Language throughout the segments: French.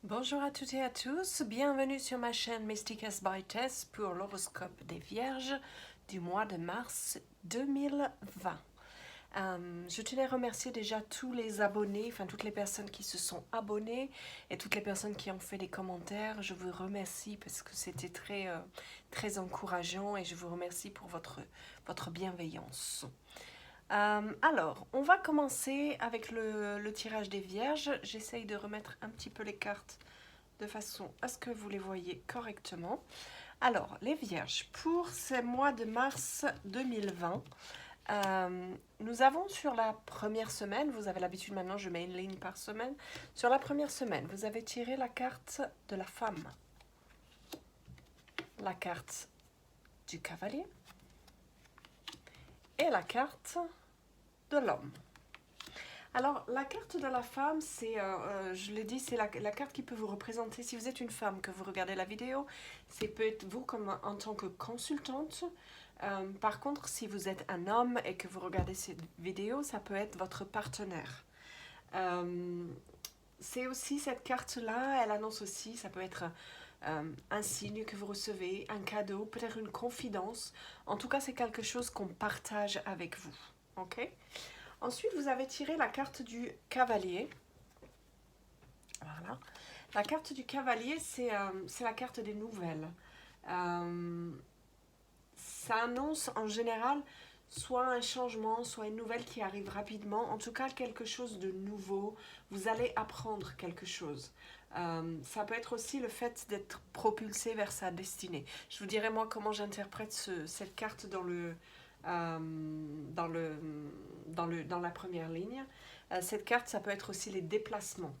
Bonjour à toutes et à tous, bienvenue sur ma chaîne Mystics by Tess pour l'horoscope des Vierges du mois de mars 2020. Je tenais à remercier déjà tous les abonnés, enfin toutes les personnes qui se sont abonnées et toutes les personnes qui ont fait des commentaires. Je vous remercie parce que c'était très encourageant et je vous remercie pour votre bienveillance. Alors, on va commencer avec le tirage des Vierges. J'essaye de remettre un petit peu les cartes de façon à ce que vous les voyez correctement. Alors, les Vierges, pour ce mois de mars 2020, nous avons sur la première semaine, vous avez l'habitude maintenant, je mets une ligne par semaine. Sur la première semaine, vous avez tiré la carte de la femme, la carte du cavalier et la carte de l'homme. Alors, la carte de la femme, c'est, je l'ai dit, c'est la carte qui peut vous représenter. Si vous êtes une femme, que vous regardez la vidéo, c'est peut-être vous comme en tant que consultante. Par contre, si vous êtes un homme et que vous regardez cette vidéo, ça peut être votre partenaire. C'est aussi cette carte-là, elle annonce aussi, ça peut être un signe que vous recevez, un cadeau, peut-être une confidence. En tout cas, c'est quelque chose qu'on partage avec vous. Ok ? Ensuite, vous avez tiré la carte du cavalier. Voilà. La carte du cavalier, c'est la carte des nouvelles. Ça annonce en général soit un changement, soit une nouvelle qui arrive rapidement. En tout cas, quelque chose de nouveau. Vous allez apprendre quelque chose. Ça peut être aussi le fait d'être propulsé vers sa destinée. Je vous dirai moi comment j'interprète cette carte dans la première ligne. Cette carte, ça peut être aussi les déplacements.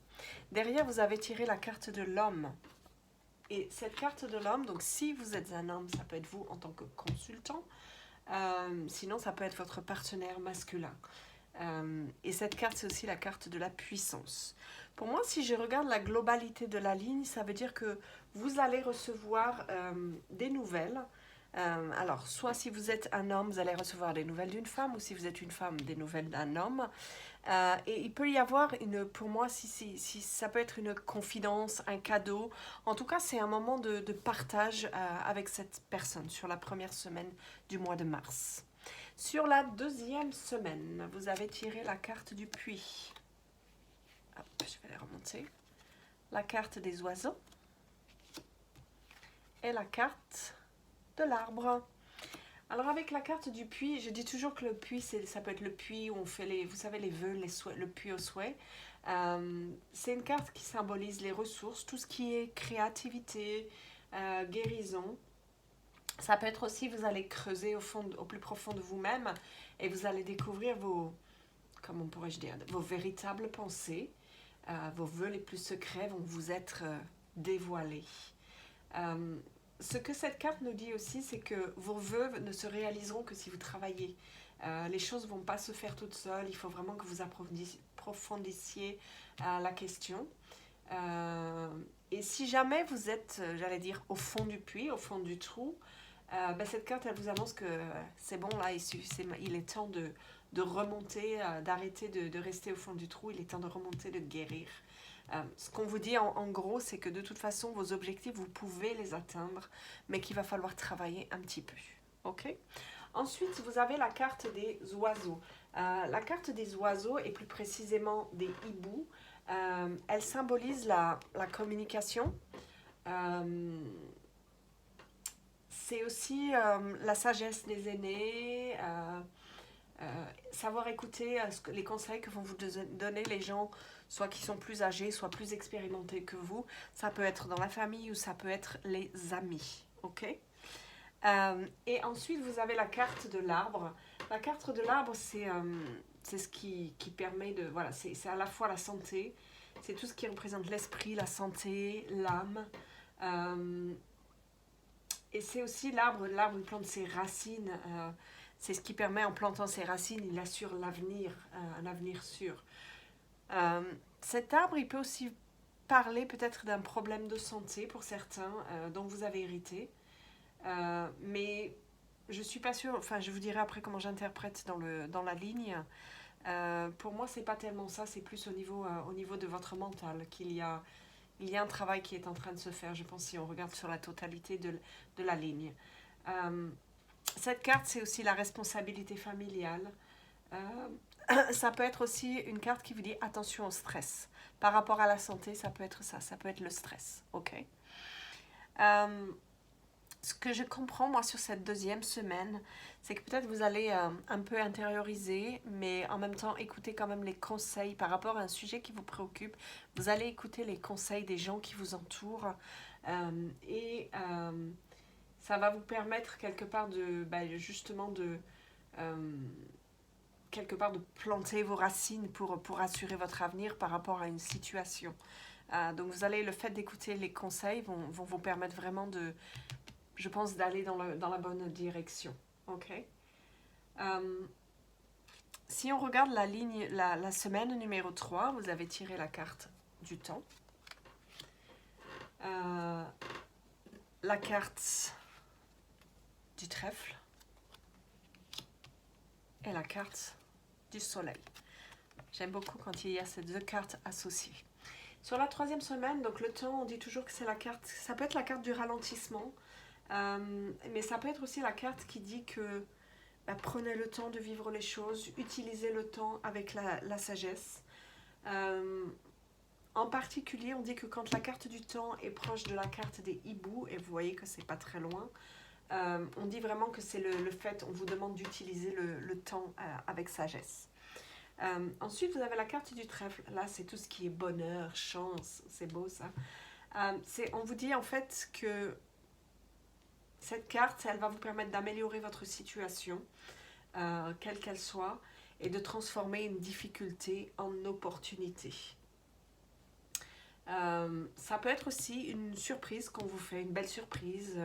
Derrière, vous avez tiré la carte de l'homme. Et cette carte de l'homme, donc si vous êtes un homme, ça peut être vous en tant que consultant. Sinon, ça peut être votre partenaire masculin. Et cette carte, c'est aussi la carte de la puissance. Pour moi, si je regarde la globalité de la ligne, ça veut dire que vous allez recevoir des nouvelles. Alors, soit si vous êtes un homme, vous allez recevoir des nouvelles d'une femme, ou si vous êtes une femme, des nouvelles d'un homme. Et il peut y avoir pour moi, si ça peut être une confidence, un cadeau. En tout cas, c'est un moment de partage avec cette personne sur la première semaine du mois de mars. Sur la deuxième semaine, vous avez tiré la carte du puits. Hop, je vais les remonter. La carte des oiseaux et la carte de l'arbre. Alors avec la carte du puits, je dis toujours que le puits, ça peut être le puits où on fait vous savez, les vœux, les souhaits, le puits au souhait. C'est une carte qui symbolise les ressources, tout ce qui est créativité, guérison. Ça peut être aussi, vous allez creuser au plus profond de vous-même et vous allez découvrir comment pourrais-je dire, vos véritables pensées. Vos vœux les plus secrets vont vous être dévoilés. Ce que cette carte nous dit aussi, c'est que vos vœux ne se réaliseront que si vous travaillez. Les choses ne vont pas se faire toutes seules. Il faut vraiment que vous approfondissiez la question. Et si jamais vous êtes, j'allais dire, au fond du puits, au fond du trou, cette carte, elle vous annonce que c'est bon, là, il est temps de remonter, d'arrêter de rester au fond du trou. Il est temps de remonter, de guérir. Ce qu'on vous dit en gros, c'est que de toute façon, vos objectifs, vous pouvez les atteindre, mais qu'il va falloir travailler un petit peu. Ok ? Ensuite, vous avez la carte des oiseaux. La carte des oiseaux, et plus précisément des hiboux, elle symbolise la communication. C'est aussi la sagesse des aînés, savoir écouter les conseils que vont vous donner les gens, soit qui sont plus âgés, soit plus expérimentés que vous. Ça peut être dans la famille ou ça peut être les amis. Ok ? Et ensuite, vous avez la carte de l'arbre. La carte de l'arbre, c'est ce qui permet de... Voilà, c'est à la fois la santé, c'est tout ce qui représente l'esprit, la santé, l'âme. Et c'est aussi l'arbre, il plante ses racines. C'est ce qui permet, en plantant ses racines, il assure l'avenir, un avenir sûr. Cet arbre, il peut aussi parler peut-être d'un problème de santé pour certains dont vous avez hérité. Mais je suis pas sûre, enfin je vous dirai après comment j'interprète dans la ligne. Pour moi, c'est pas tellement ça, c'est plus au niveau de votre mental qu'il y a il y a un travail qui est en train de se faire, je pense, si on regarde sur la totalité de la ligne. Cette carte, c'est aussi la responsabilité familiale. Ça peut être aussi une carte qui vous dit attention au stress. Par rapport à la santé, ça peut être ça, ça peut être le stress. Ok. Ce que je comprends, moi, sur cette deuxième semaine, c'est que peut-être vous allez un peu intérioriser, mais en même temps écouter quand même les conseils par rapport à un sujet qui vous préoccupe. Vous allez écouter les conseils des gens qui vous entourent et ça va vous permettre quelque part de, justement, de quelque part de planter vos racines pour assurer votre avenir par rapport à une situation. Donc vous allez, le fait d'écouter les conseils vont vous permettre vraiment de, je pense, d'aller dans la bonne direction. Ok. Si on regarde la ligne, la semaine numéro 3, vous avez tiré la carte du temps. La carte du trèfle et la carte du soleil. J'aime beaucoup quand il y a ces deux cartes associées. Sur la troisième semaine, donc le temps, on dit toujours que c'est la carte, ça peut être la carte du ralentissement, mais ça peut être aussi la carte qui dit que prenez le temps de vivre les choses, utilisez le temps avec la sagesse. En particulier, on dit que quand la carte du temps est proche de la carte des hiboux, et vous voyez que c'est pas très loin, on dit vraiment que c'est le fait, on vous demande d'utiliser le temps avec sagesse. Ensuite, vous avez la carte du trèfle. Là, c'est tout ce qui est bonheur, chance, c'est beau ça. On vous dit en fait que cette carte, elle va vous permettre d'améliorer votre situation, quelle qu'elle soit, et de transformer une difficulté en opportunité. Ça peut être aussi une surprise qu'on vous fait, une belle surprise.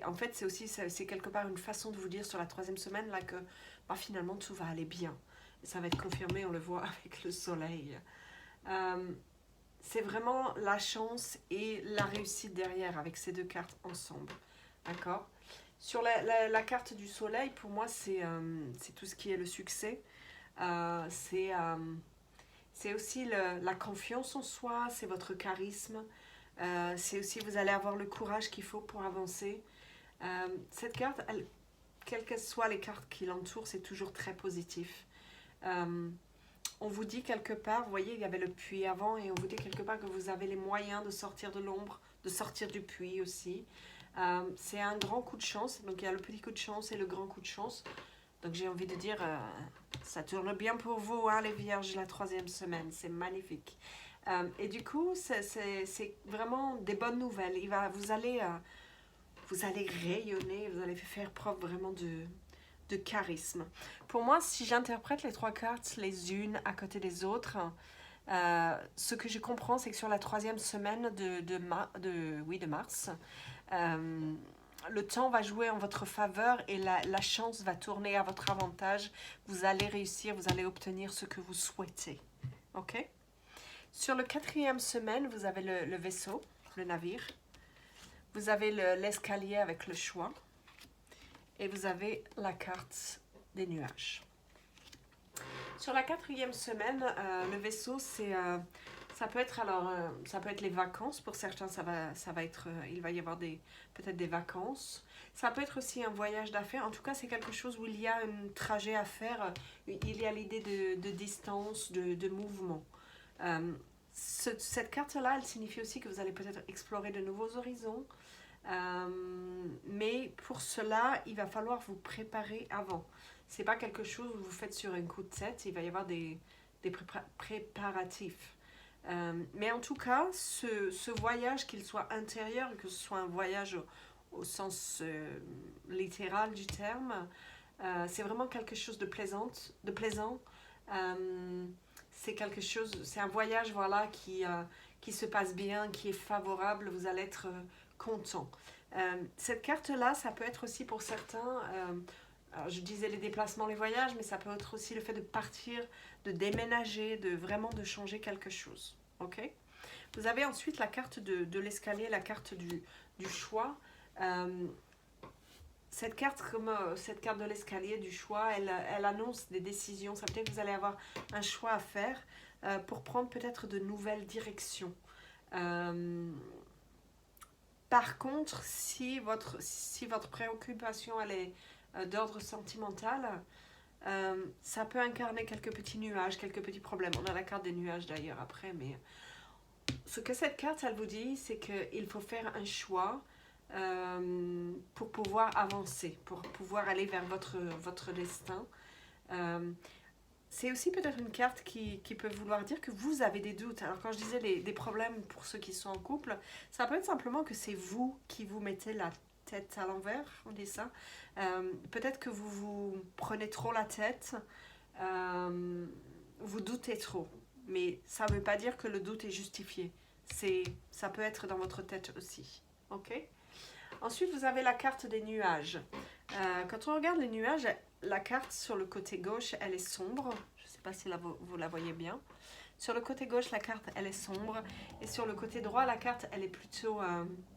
En fait, c'est quelque part une façon de vous dire sur la troisième semaine là que finalement tout va aller bien. Et ça va être confirmé, on le voit avec le soleil. C'est vraiment la chance et la réussite derrière avec ces deux cartes ensemble. D'accord ? Sur la carte du soleil, pour moi, c'est tout ce qui est le succès. C'est aussi la confiance en soi, c'est votre charisme. C'est aussi, vous allez avoir le courage qu'il faut pour avancer. Cette carte, quelles que soient les cartes qui l'entourent, c'est toujours très positif. On vous dit quelque part, vous voyez, il y avait le puits avant, et on vous dit quelque part que vous avez les moyens de sortir de l'ombre, de sortir du puits aussi. C'est un grand coup de chance, donc il y a le petit coup de chance et le grand coup de chance. Donc j'ai envie de dire, ça tourne bien pour vous, hein, les vierges, la troisième semaine, c'est magnifique. Et du coup, c'est vraiment des bonnes nouvelles. Vous allez rayonner, vous allez faire preuve vraiment de charisme. Pour moi, si j'interprète les trois cartes les unes à côté des autres, ce que je comprends, c'est que sur la troisième semaine de mars, le temps va jouer en votre faveur et la chance va tourner à votre avantage. Vous allez réussir, vous allez obtenir ce que vous souhaitez. Ok ? Sur le quatrième semaine, vous avez le vaisseau, le navire. Vous avez l'escalier avec le choix. Et vous avez la carte des nuages. Sur la quatrième semaine, le vaisseau, ça peut être les vacances. Pour certains, il va y avoir peut-être des vacances. Ça peut être aussi un voyage d'affaires. En tout cas, c'est quelque chose où il y a un trajet à faire. Il y a l'idée de distance, de mouvement. Cette carte-là, elle signifie aussi que vous allez peut-être explorer de nouveaux horizons. Mais pour cela, il va falloir vous préparer avant. C'est pas quelque chose que vous faites sur un coup de tête. Il va y avoir des préparatifs. Mais en tout cas, ce voyage, qu'il soit intérieur, que ce soit un voyage au sens littéral du terme, c'est vraiment quelque chose de plaisant. C'est un voyage, voilà, qui se passe bien, qui est favorable. Vous allez être content. Cette carte-là, ça peut être aussi pour certains, alors je disais les déplacements, les voyages, mais ça peut être aussi le fait de partir, de déménager, de changer quelque chose. Ok ? Vous avez ensuite la carte de l'escalier, la carte du choix. Cette carte de l'escalier, du choix, elle annonce des décisions. Ça veut dire que vous allez avoir un choix à faire. pour prendre peut-être de nouvelles directions. Par contre, si votre préoccupation elle est d'ordre sentimental, ça peut incarner quelques petits nuages, quelques petits problèmes. On a la carte des nuages d'ailleurs après, mais ce que cette carte elle vous dit, c'est qu'il faut faire un choix pour pouvoir avancer, pour pouvoir aller vers votre destin. Euh, c'est aussi peut-être une carte qui peut vouloir dire que vous avez des doutes. Alors quand je disais des problèmes pour ceux qui sont en couple, ça peut être simplement que c'est vous qui vous mettez la tête à l'envers, on dit ça. Peut-être que vous vous prenez trop la tête, vous doutez trop. Mais ça ne veut pas dire que le doute est justifié. Ça peut être dans votre tête aussi. Ok? Ensuite, vous avez la carte des nuages. Quand on regarde les nuages, la carte sur le côté gauche, elle est sombre. Je ne sais pas si vous la voyez bien. Sur le côté gauche, la carte, elle est sombre. Et sur le côté droit, la carte, elle est plutôt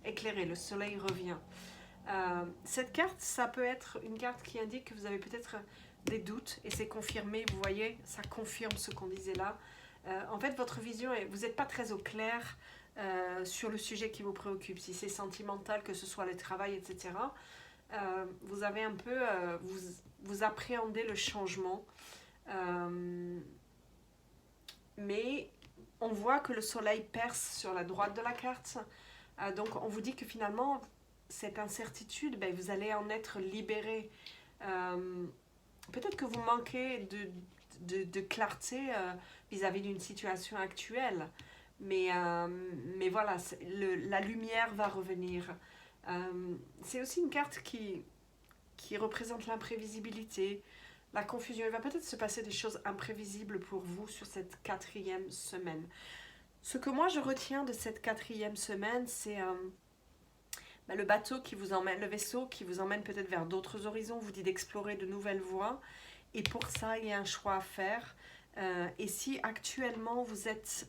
éclairée. Le soleil revient. Cette carte, ça peut être une carte qui indique que vous avez peut-être des doutes. Et c'est confirmé, vous voyez, ça confirme ce qu'on disait là. En fait, votre vision, vous n'êtes pas très au clair sur le sujet qui vous préoccupe. Si c'est sentimental, que ce soit le travail, etc., vous avez un peu... vous appréhendez le changement. Mais on voit que le soleil perce sur la droite de la carte. Donc on vous dit que finalement, cette incertitude, ben, vous allez en être libéré. Peut-être que vous manquez de clarté vis-à-vis d'une situation actuelle. Mais voilà, la lumière va revenir. C'est aussi une carte qui représente l'imprévisibilité, la confusion. Il va peut-être se passer des choses imprévisibles pour vous sur cette 4e semaine. Ce que moi je retiens de cette 4e semaine, c'est le bateau qui vous emmène, le vaisseau qui vous emmène peut-être vers d'autres horizons, vous dit d'explorer de nouvelles voies. Et pour ça, il y a un choix à faire. Et si actuellement vous êtes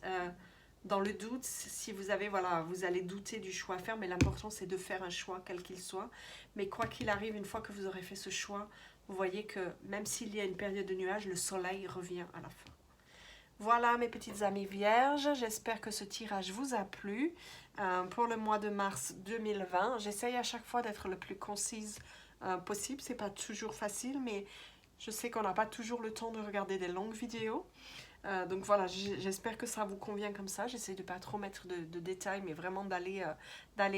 dans le doute, si vous avez, voilà, vous allez douter du choix à faire, mais l'important c'est de faire un choix, quel qu'il soit. Mais quoi qu'il arrive, une fois que vous aurez fait ce choix, vous voyez que même s'il y a une période de nuages, le soleil revient à la fin. Voilà mes petites amies vierges, j'espère que ce tirage vous a plu pour le mois de mars 2020. J'essaye à chaque fois d'être le plus concise possible, c'est pas toujours facile, mais je sais qu'on n'a pas toujours le temps de regarder des longues vidéos. Donc voilà, j'espère que ça vous convient comme ça. J'essaie de pas trop mettre de détails, mais vraiment d'aller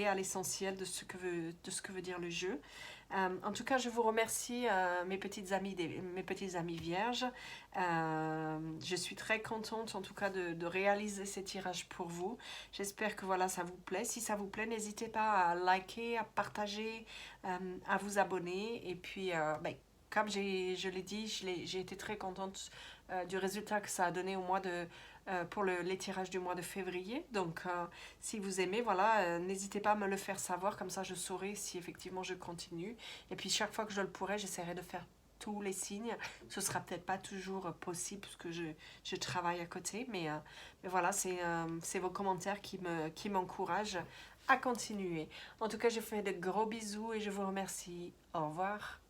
à l'essentiel de ce que veut dire le jeu. En tout cas, je vous remercie mes petites amies vierges. Je suis très contente en tout cas de réaliser ces tirages pour vous. J'espère que voilà, ça vous plaît. Si ça vous plaît, n'hésitez pas à liker, à partager, à vous abonner. Et puis, comme je l'ai dit, j'ai été très contente du résultat que ça a donné pour les tirages du mois de février. Donc, si vous aimez, voilà, n'hésitez pas à me le faire savoir, comme ça je saurai si effectivement je continue. Et puis, chaque fois que je le pourrai, j'essaierai de faire tous les signes. Ce sera peut-être pas toujours possible parce que je travaille à côté, mais voilà, c'est vos commentaires qui m'encouragent à continuer. En tout cas, je vous fais de gros bisous et je vous remercie. Au revoir.